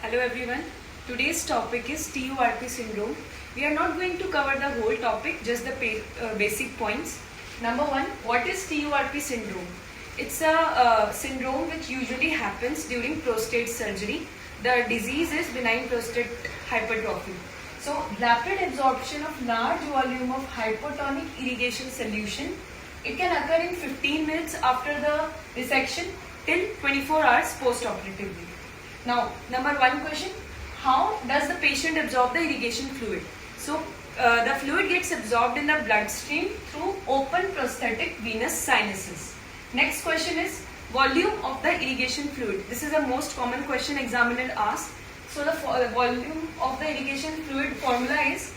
Hello everyone. Today's topic is TURP syndrome. We are not going to cover the whole topic, just the basic points. Number one, what is TURP syndrome? It's a syndrome which usually happens during prostate surgery. The disease is benign prostate hypertrophy. So, rapid absorption of large volume of hypotonic irrigation solution. It can occur in 15 minutes after the resection till 24 hours post-operatively. Now, number one question, how does the patient absorb the irrigation fluid? So, the fluid gets absorbed in the bloodstream through open prostatic venous sinuses. Next question is volume of the irrigation fluid. This is the most common question examiner asks. So, the volume of the irrigation fluid formula is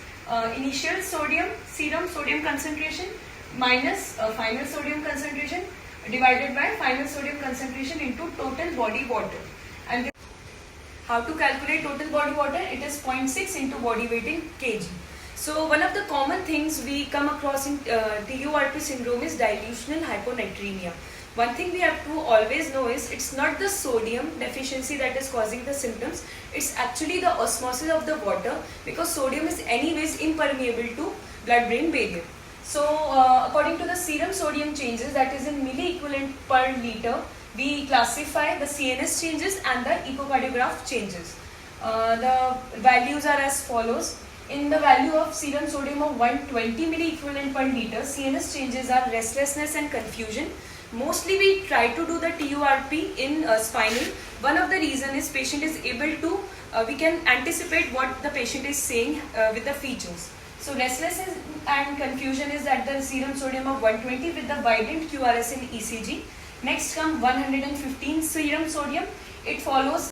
initial serum sodium concentration minus final sodium concentration divided by final sodium concentration into total body water. And how to calculate total body water? It is 0.6 into body weight in kg. So one of the common things we come across in TURP syndrome is dilutional hyponatremia. One thing we have to always know is it's not the sodium deficiency that is causing the symptoms. It's actually the osmosis of the water, because sodium is anyways impermeable to blood-brain barrier. So according to the serum sodium changes, that is in milliequivalent per liter, we classify the CNS changes and the echocardiograph changes. The values are as follows. In the value of serum sodium of 120 milliequivalent per liter, CNS changes are restlessness and confusion. Mostly we try to do the TURP in spinal. One of the reason is patient is able to, we can anticipate what the patient is saying with the features. So restlessness and confusion is at the serum sodium of 120 with the widened QRS in ECG. Next come 115 serum sodium. It follows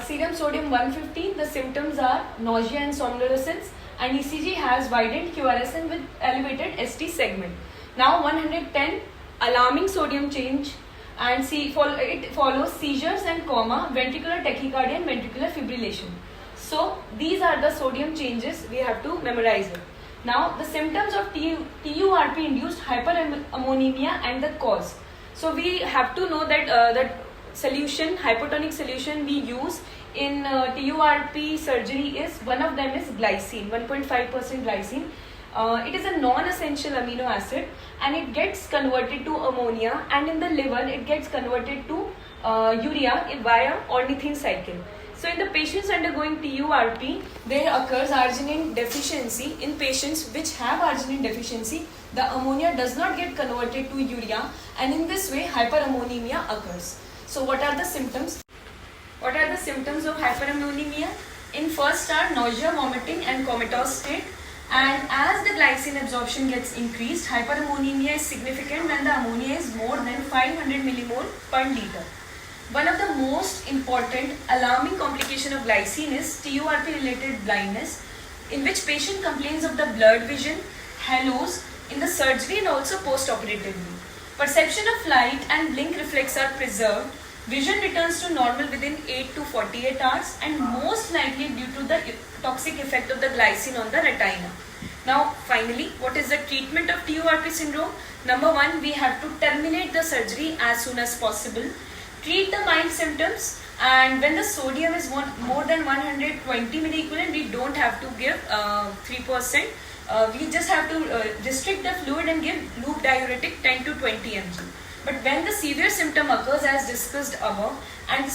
serum sodium 115. The symptoms are nausea and somnolence, and ECG has widened QRSN with elevated ST segment. Now 110 alarming sodium change, and it follows seizures and coma, ventricular tachycardia and ventricular fibrillation. So these are the sodium changes we have to memorize it. Now the symptoms of TURP induced hyperammonemia and the cause. So we have to know that that solution, hypotonic solution we use in TURP surgery is, one of them is glycine, 1.5% glycine. It is a non-essential amino acid and it gets converted to ammonia, and in the liver it gets converted to urea via ornithine cycle. So in the patients undergoing TURP, there occurs arginine deficiency. In patients which have arginine deficiency, the ammonia does not get converted to urea, and in this way hyperammonemia occurs. So what are the symptoms? What are the symptoms of hyperammonemia? In first are nausea, vomiting and comatose state. And as the glycine absorption gets increased, hyperammonemia is significant when the ammonia is more than 500 millimole per liter. One of the most important alarming complication of glycine is TURP related blindness, in which patient complains of the blurred vision, halos in the surgery and also post-operatively. Perception of light and blink reflex are preserved. Vision returns to normal within 8 to 48 hours, and most likely due to the toxic effect of the glycine on the retina. Now finally, what is the treatment of TURP syndrome? Number one, we have to terminate the surgery as soon as possible. Treat the mild symptoms, and when the sodium is more than 120 milliequivalent, we don't have to give 3%. We just have to restrict the fluid and give loop diuretic 10 to 20 mg. But when the severe symptom occurs as discussed above, and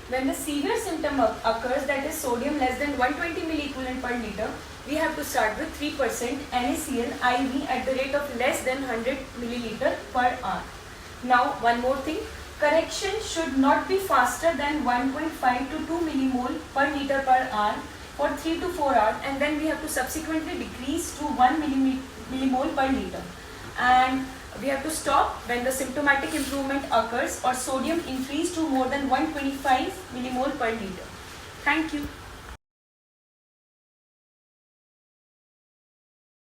when the severe symptom occurs, that is sodium less than 120 milliequivalent per liter, we have to start with 3% NaCl IV at the rate of less than 100 milliliter per hour. Now one more thing, correction should not be faster than 1.5 to 2 millimole per liter per hour for 3 to 4 hours, and then we have to subsequently decrease to 1 millimole per liter. And we have to stop when the symptomatic improvement occurs or sodium increase to more than 125 millimole per liter. Thank you.